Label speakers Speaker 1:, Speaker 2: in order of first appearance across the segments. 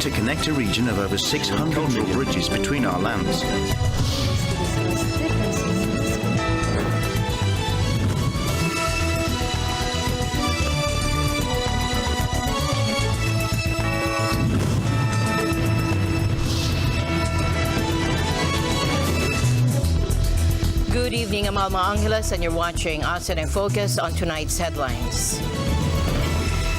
Speaker 1: to connect a region of over 600 bridges between our lands.
Speaker 2: Good evening, I'm Alma Angeles, and you're watching ASEAN in Focus on tonight's headlines.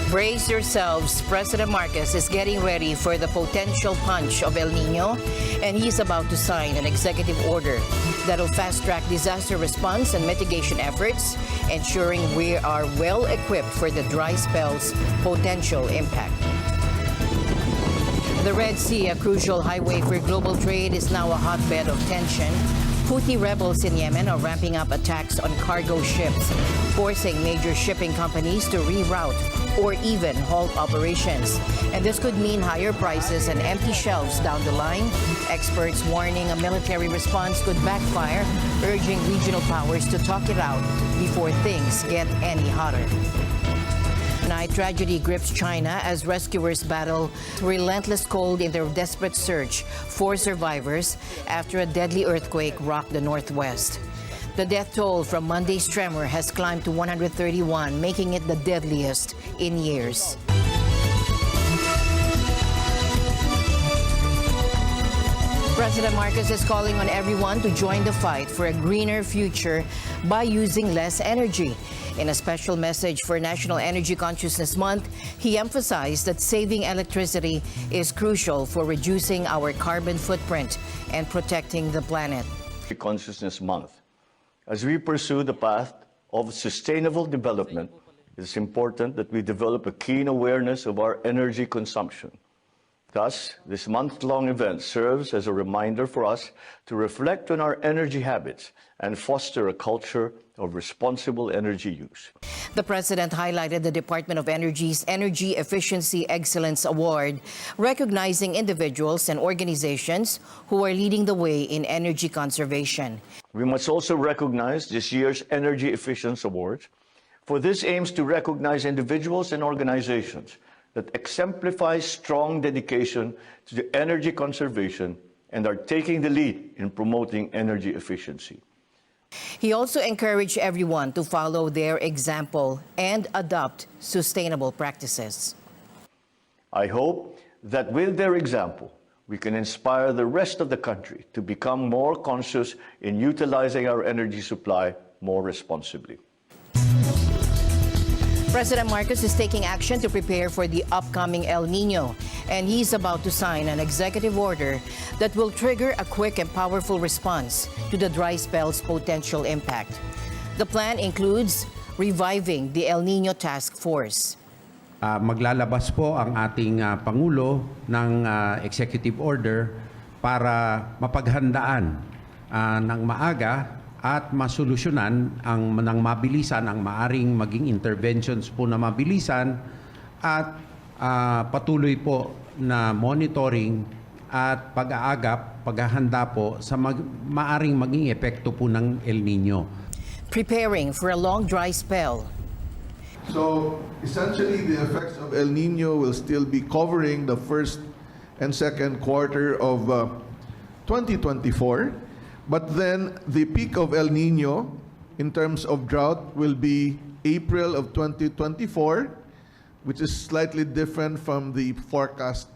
Speaker 2: Brace yourselves. President Marcos is getting ready for the potential punch of El Nino, and he's about to sign an executive order that'll fast-track disaster response and mitigation efforts, ensuring we are well equipped for the dry spell's potential impact. The Red Sea, a crucial highway for global trade, is now a hotbed of tension. Houthi rebels in Yemen are ramping up attacks on cargo ships, forcing major shipping companies to reroute or even halt operations. And this could mean higher prices and empty shelves down the line. Experts warning a military response could backfire, urging regional powers to talk it out before things get any hotter. Tonight, tragedy grips China as rescuers battle relentless cold in their desperate search for survivors after a deadly earthquake rocked the northwest. The death toll from Monday's tremor has climbed to 131, making it the deadliest in years. President Marcos is calling on everyone to join the fight for a greener future by using less energy. In a special message for National Energy Consciousness Month, he emphasized that saving electricity is crucial for reducing our carbon footprint and protecting the planet.
Speaker 3: Consciousness Month. As we pursue the path of sustainable development, it is important that we develop a keen awareness of our energy consumption. Thus, this month-long event serves as a reminder for us to reflect on our energy habits and foster a culture of responsible energy use.
Speaker 2: The President highlighted the Department of Energy's Energy Efficiency Excellence Award, recognizing individuals and organizations who are leading the way in energy conservation.
Speaker 3: We must also recognize this year's Energy Efficiency Awards, for this aims to recognize individuals and organizations that exemplify strong dedication to the energy conservation and are taking the lead in promoting energy efficiency.
Speaker 2: He also encouraged everyone to follow their example and adopt sustainable practices.
Speaker 3: I hope that with their example, we can inspire the rest of the country to become more conscious in utilizing our energy supply more responsibly.
Speaker 2: President Marcos is taking action to prepare for the upcoming El Nino, and he's about to sign an executive order that will trigger a quick and powerful response to the dry spell's potential impact. The plan includes reviving the El Nino Task Force.
Speaker 4: Maglalabas po ang ating Pangulo ng executive order para mapaghandaan ng maaga at masolusyonan ng mabilisan ang maaring maging interventions po na mabilisan at patuloy po na monitoring at pag-aagap, paghahanda po sa maaring maging epekto po ng El Nino.
Speaker 2: Preparing for a long dry spell.
Speaker 5: So essentially the effects of El Nino will still be covering the first and second quarter of 2024. But then the peak of El Nino in terms of drought will be April of 2024, which is slightly different from the forecast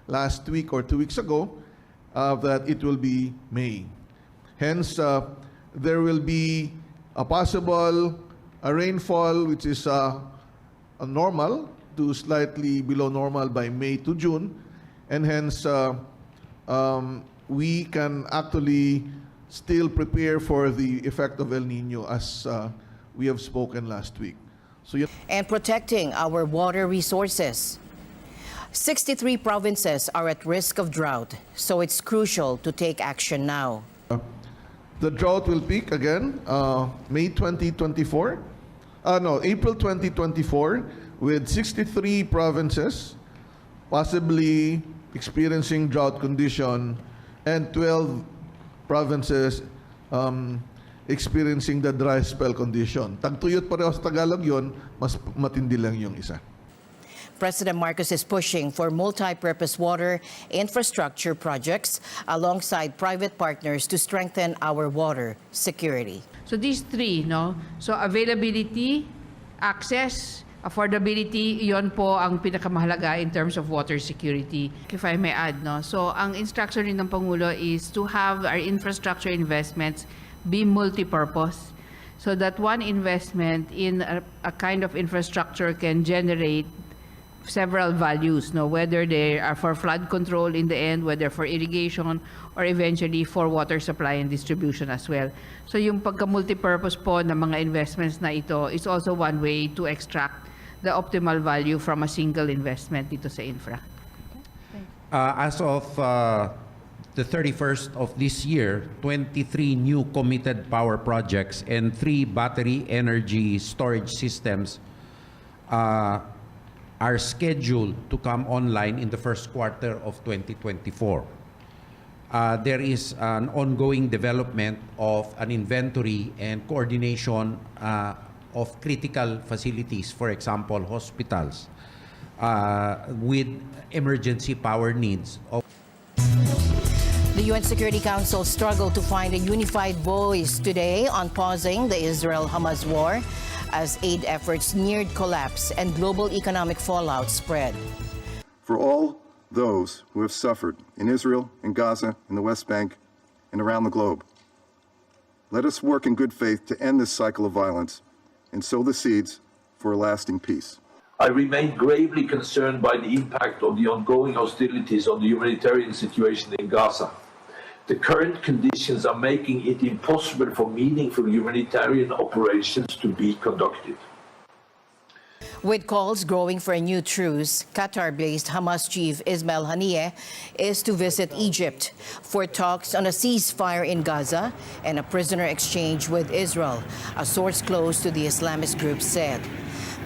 Speaker 5: last week or 2 weeks ago, that it will be May. Hence, there will be a possible rainfall which is a normal to slightly below normal by May to June, and hence we can actually still prepare for the effect of El Nino as we have spoken last week.
Speaker 2: And protecting our water resources. 63 provinces are at risk of drought, so it's crucial to take action now.
Speaker 5: The drought will peak again April 2024 with 63 provinces possibly experiencing drought condition and 12 provinces experiencing the dry spell condition. Tagtuyot pareho sa Tagalog yon, mas matindi lang yung isa.
Speaker 2: President Marcos is pushing for multi-purpose water infrastructure projects alongside private partners to strengthen our water security.
Speaker 6: So these three, no? So availability, access, affordability, yon po ang pinakamahalaga in terms of water security, if I may add, no? So ang instruction rin ng Pangulo is to have our infrastructure investments be multi-purpose, so that one investment in a kind of infrastructure can generate several values, no? Whether they are for flood control in the end, whether for irrigation, or eventually for water supply and distribution as well. So yung pagka-multi-purpose po ng mga investments na ito is also one way to extract the optimal value from a single investment dito sa infra.
Speaker 4: As of the 31st of this year, 23 new committed power projects and 3 battery energy storage systems are scheduled to come online in the first quarter of 2024. There is an ongoing development of an inventory and coordination of critical facilities, for example, hospitals, with emergency power needs.
Speaker 2: The UN Security Council struggled to find a unified voice today on pausing the Israel-Hamas war as aid efforts neared collapse and global economic fallout spread.
Speaker 7: For all those who have suffered in Israel, in Gaza, in the West Bank, and around the globe, let us work in good faith to end this cycle of violence and sow the seeds for a lasting peace.
Speaker 8: I remain gravely concerned by the impact of the ongoing hostilities on the humanitarian situation in Gaza. The current conditions are making it impossible for meaningful humanitarian operations to be conducted.
Speaker 2: With calls growing for a new truce, Qatar-based Hamas chief Ismail Haniyeh is to visit Egypt for talks on a ceasefire in Gaza and a prisoner exchange with Israel, a source close to the Islamist group said.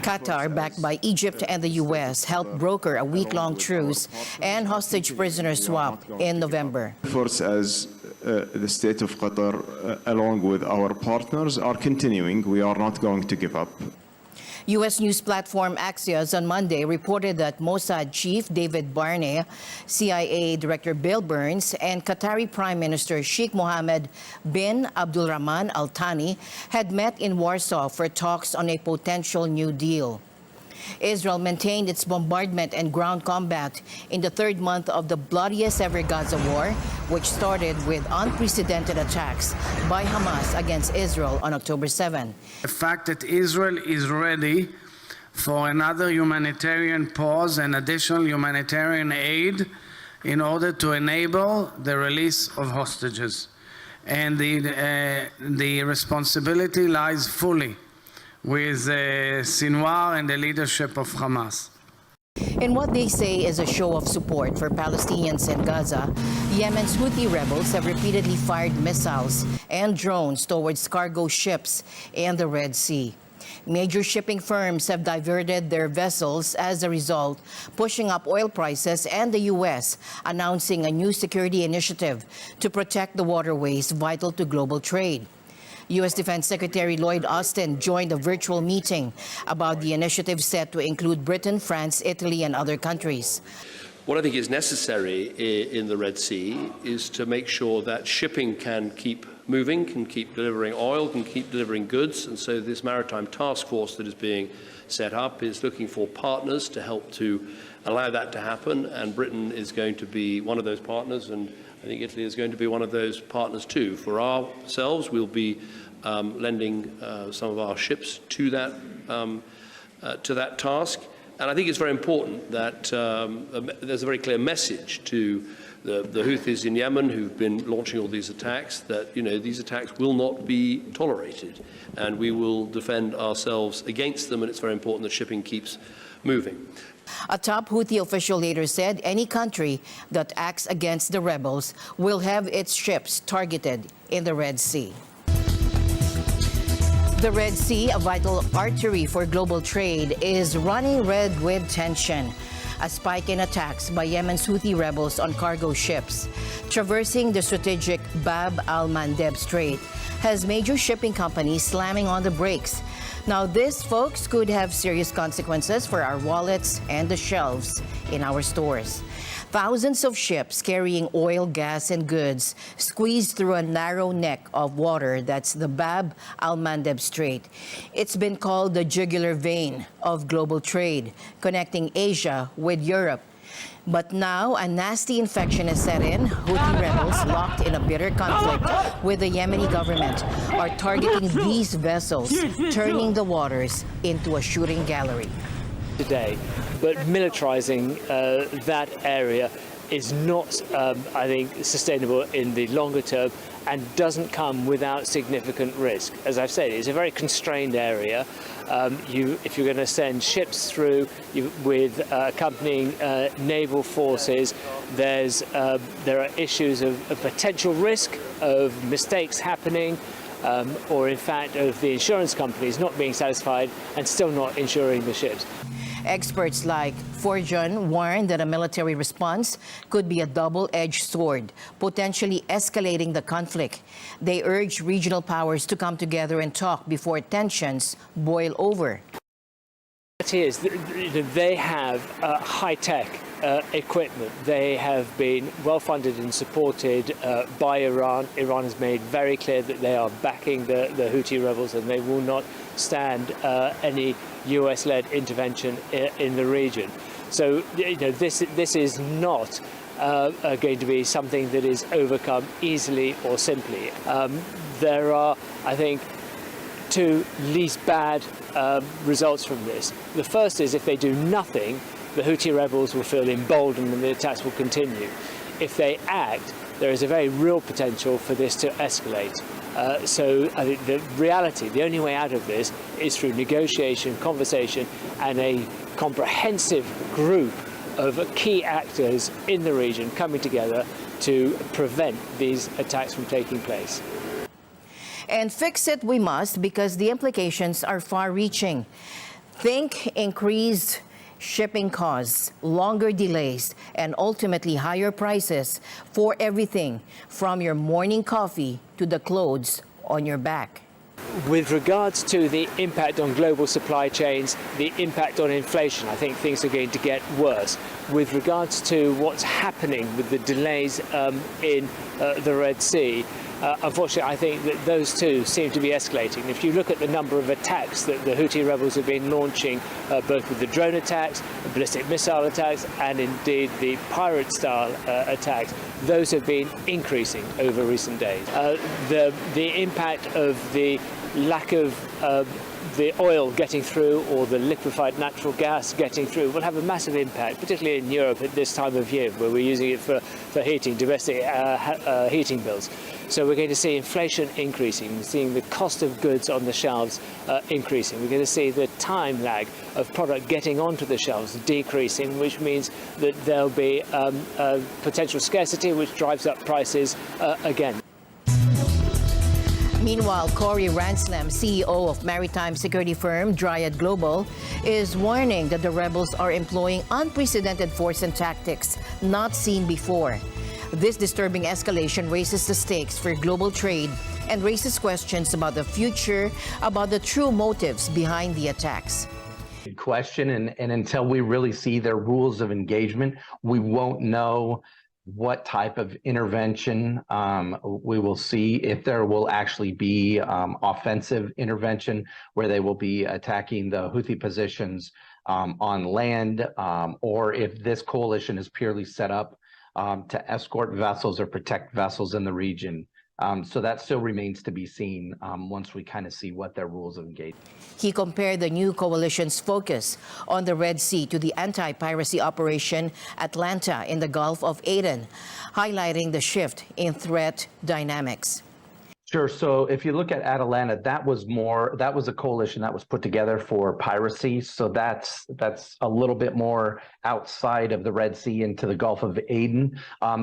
Speaker 2: Qatar, backed by Egypt and the U.S., helped broker a week-long truce and hostage prisoner swap in November.
Speaker 9: Efforts as the state of Qatar, along with our partners, are continuing. We are not going to give up.
Speaker 2: U.S. news platform Axios on Monday reported that Mossad chief David Barnea, CIA Director Bill Burns, and Qatari Prime Minister Sheikh Mohammed bin Abdulrahman Al Thani had met in Warsaw for talks on a potential new deal. Israel maintained its bombardment and ground combat in the third month of the bloodiest ever Gaza war, which started with unprecedented attacks by Hamas against Israel on October 7.
Speaker 10: The fact that Israel is ready for another humanitarian pause and additional humanitarian aid in order to enable the release of hostages. And the responsibility lies fully with Sinwar and the leadership of Hamas.
Speaker 2: In what they say is a show of support for Palestinians in Gaza, Yemen's Houthi rebels have repeatedly fired missiles and drones towards cargo ships in the Red Sea. Major shipping firms have diverted their vessels as a result, pushing up oil prices, and the U.S. announcing a new security initiative to protect the waterways vital to global trade. U.S. Defense Secretary Lloyd Austin joined a virtual meeting about the initiative set to include Britain, France, Italy, and other countries.
Speaker 11: What I think is necessary in the Red Sea is to make sure that shipping can keep moving, can keep delivering oil, can keep delivering goods. And so this maritime task force that is being set up is looking for partners to help to allow that to happen. And Britain is going to be one of those partners, and I think Italy is going to be one of those partners too. For ourselves, we'll be lending some of our ships to that task. And I think it's very important that there's a very clear message to the Houthis in Yemen who've been launching all these attacks that, these attacks will not be tolerated, and we will defend ourselves against them, and it's very important that shipping keeps moving.
Speaker 2: A top Houthi official later said any country that acts against the rebels will have its ships targeted in the Red Sea. The Red Sea, a vital artery for global trade, is running red with tension. A spike in attacks by Yemen's Houthi rebels on cargo ships traversing the strategic Bab al-Mandeb Strait has major shipping companies slamming on the brakes. Now, this, folks, could have serious consequences for our wallets and the shelves in our stores. Thousands of ships carrying oil, gas, and goods squeezed through a narrow neck of water. That's the Bab al-Mandeb Strait. It's been called the jugular vein of global trade, connecting Asia with Europe. But now a nasty infection is set in. Houthi rebels, locked in a bitter conflict with the Yemeni government, are targeting these vessels, turning the waters into a shooting gallery.
Speaker 12: Today, but militarizing that area is not, I think, sustainable in the longer term and doesn't come without significant risk. As I've said, it's a very constrained area. If you're going to send ships through with accompanying naval forces, there are issues of potential risk of mistakes happening, or in fact of the insurance companies not being satisfied and still not insuring the ships.
Speaker 2: Experts like Forjun warn that a military response could be a double-edged sword, potentially escalating the conflict. They urge regional powers to come together and talk before tensions boil over.
Speaker 12: It is, they have high-tech equipment. They have been well-funded and supported by Iran. Iran has made very clear that they are backing the Houthi rebels and they will not stand any US-led intervention in the region. So, this is not going to be something that is overcome easily or simply. There are, I think, two least bad results from this. The first is if they do nothing, the Houthi rebels will feel emboldened and the attacks will continue. If they act, there is a very real potential for this to escalate. So I think the reality, the only way out of this is through negotiation, conversation, and a comprehensive group of key actors in the region coming together to prevent these attacks from taking place.
Speaker 2: And fix it we must, because the implications are far-reaching. Think increased shipping costs, longer delays, and ultimately higher prices for everything from your morning coffee to the clothes on your back.
Speaker 12: With regards to the impact on global supply chains, the impact on inflation, I think things are going to get worse. With regards to what's happening with the delays in the Red Sea, unfortunately, I think that those two seem to be escalating. If you look at the number of attacks that the Houthi rebels have been launching, both with the drone attacks, the ballistic missile attacks, and indeed the pirate-style attacks, those have been increasing over recent days. The impact of the lack of the oil getting through or the liquefied natural gas getting through will have a massive impact, particularly in Europe at this time of year where we're using it for heating, domestic heating bills. So we're going to see inflation increasing. We're seeing the cost of goods on the shelves increasing. We're going to see the time lag of product getting onto the shelves decreasing, which means that there'll be potential scarcity, which drives up prices again.
Speaker 2: Meanwhile, Corey Ranslam, CEO of maritime security firm Dryad Global, is warning that the rebels are employing unprecedented force and tactics not seen before. This disturbing escalation raises the stakes for global trade and raises questions about the future, about the true motives behind the attacks.
Speaker 13: Good question, and until we really see their rules of engagement, we won't know what type of intervention we will see, if there will actually be offensive intervention where they will be attacking the Houthi positions on land, or if this coalition is purely set up to escort vessels or protect vessels in the region. So that still remains to be seen once we kind of see what their rules of engagement.
Speaker 2: He compared the new coalition's focus on the Red Sea to the anti-piracy operation Atlanta in the Gulf of Aden, highlighting the shift in threat dynamics.
Speaker 13: Sure. So if you look at Atalanta, that was a coalition that was put together for piracy. So that's a little bit more outside of the Red Sea into the Gulf of Aden.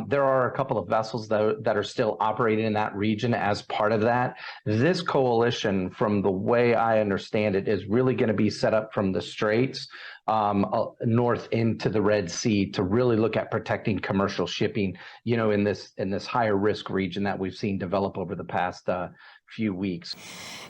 Speaker 13: There are a couple of vessels that are still operating in that region as part of that. This coalition, from the way I understand it, is really going to be set up from the Straits north into the Red Sea to really look at protecting commercial shipping, in this higher risk region that we've seen develop over the past few weeks.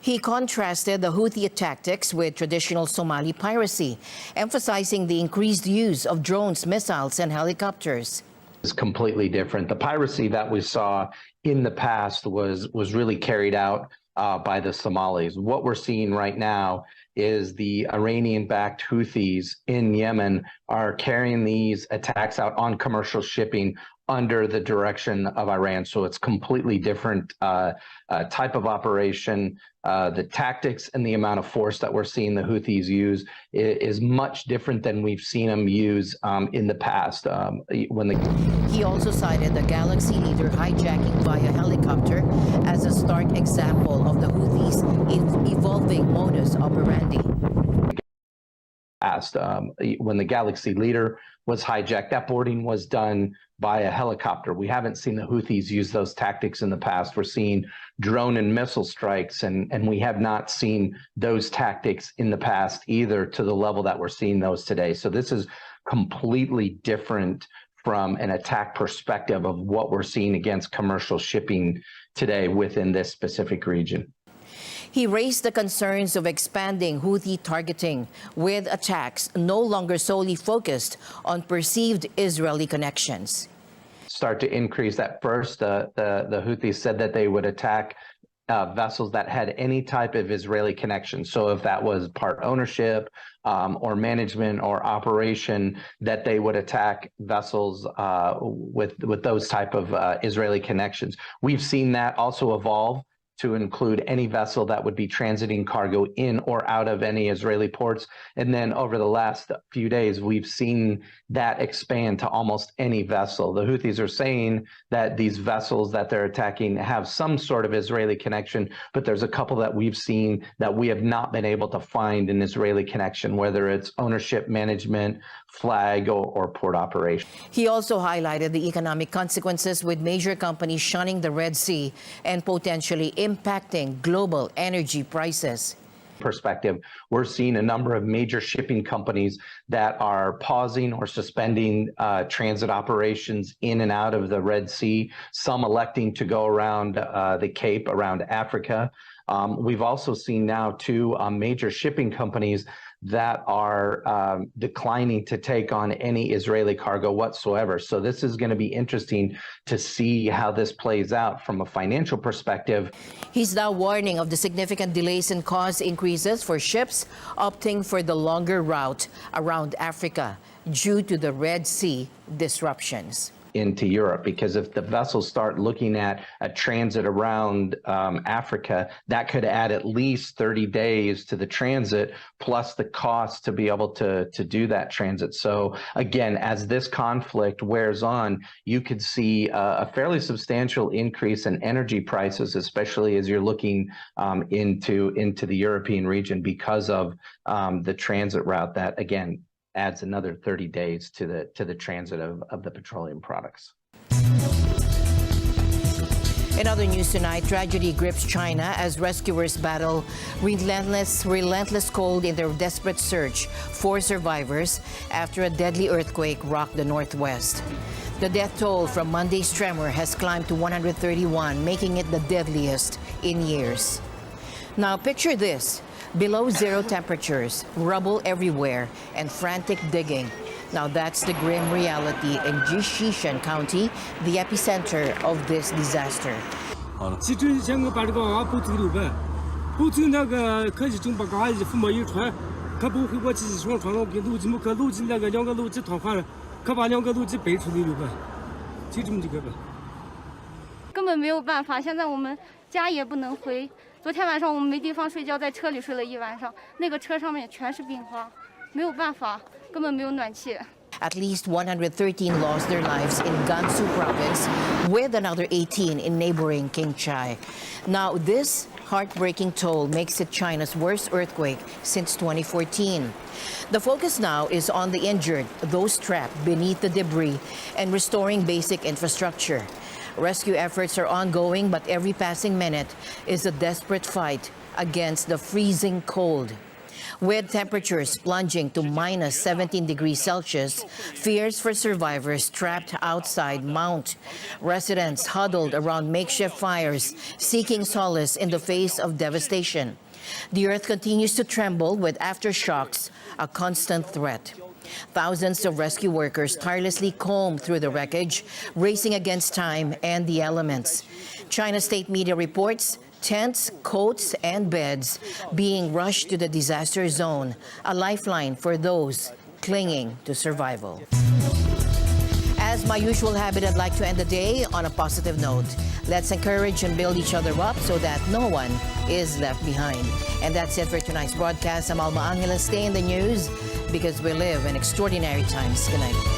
Speaker 2: He contrasted the Houthi tactics with traditional Somali piracy, emphasizing the increased use of drones, missiles, and helicopters.
Speaker 13: It's completely different. The piracy that we saw in the past was really carried out by the Somalis. What we're seeing right now is the Iranian-backed Houthis in Yemen are carrying these attacks out on commercial shipping under the direction of Iran. So it's completely different type of operation. The tactics and the amount of force that we're seeing the Houthis use is much different than we've seen them use in the past.
Speaker 2: He also cited the Galaxy leader hijacking via helicopter as a stark example of the Houthis' evolving modus operandi.
Speaker 13: When the Galaxy leader was hijacked, that boarding was done by a helicopter. We haven't seen the Houthis use those tactics in the past. We're seeing drone and missile strikes, and we have not seen those tactics in the past either to the level that we're seeing those today. So this is completely different from an attack perspective of what we're seeing against commercial shipping today within this specific region.
Speaker 2: He raised the concerns of expanding Houthi targeting with attacks no longer solely focused on perceived Israeli connections.
Speaker 13: Start to increase that first. The Houthis said that they would attack vessels that had any type of Israeli connection. So if that was part ownership or management or operation, that they would attack vessels with those type of Israeli connections. We've seen that also evolve to include any vessel that would be transiting cargo in or out of any Israeli ports. And then over the last few days, we've seen that expand to almost any vessel. The Houthis are saying that these vessels that they're attacking have some sort of Israeli connection, but there's a couple that we've seen that we have not been able to find an Israeli connection, whether it's ownership, management, flag, or port operation.
Speaker 2: He also highlighted the economic consequences with major companies shunning the Red Sea and potentially impacting global energy prices.
Speaker 13: Perspective, we're seeing a number of major shipping companies that are pausing or suspending transit operations in and out of the Red Sea, some electing to go around the Cape, around Africa. We've also seen now two major shipping companies that are declining to take on any Israeli cargo whatsoever. So this is going to be interesting to see how this plays out from a financial perspective.
Speaker 2: He's now warning of the significant delays and cost increases for ships opting for the longer route around Africa due to the Red Sea disruptions.
Speaker 13: Into Europe, because if the vessels start looking at a transit around Africa, that could add at least 30 days to the transit, plus the cost to be able to do that transit. So again, as this conflict wears on, you could see a fairly substantial increase in energy prices, especially as you're looking into the European region because of the transit route that, again, adds another 30 days to the transit of the petroleum products.
Speaker 2: In other news tonight, tragedy grips China as rescuers battle relentless cold in their desperate search for survivors after a deadly earthquake rocked the northwest. The death toll from Monday's tremor has climbed to 131, making it the deadliest in years. Now picture this. Below zero temperatures, rubble everywhere, and frantic digging. Now that's the grim reality in Jishishan County, the epicenter of this disaster. At least 113 lost their lives in Gansu province, with another 18 in neighboring Qinghai. Now, this heartbreaking toll makes it China's worst earthquake since 2014. The focus now is on the injured, those trapped beneath the debris, and restoring basic infrastructure. Rescue efforts are ongoing, but every passing minute is a desperate fight against the freezing cold. With temperatures plunging to minus 17 degrees Celsius, fears for survivors trapped outside mount. Residents huddled around makeshift fires, seeking solace in the face of devastation. The earth continues to tremble with aftershocks, a constant threat. Thousands of rescue workers tirelessly comb through the wreckage, racing against time and the elements. China state media reports tents, coats, and beds being rushed to the disaster zone, a lifeline for those clinging to survival. As my usual habit, I'd like to end the day on a positive note. Let's encourage and build each other up so that no one is left behind. And that's it for tonight's broadcast. I'm Alma Angela. Stay in the news because we live in extraordinary times. Good night.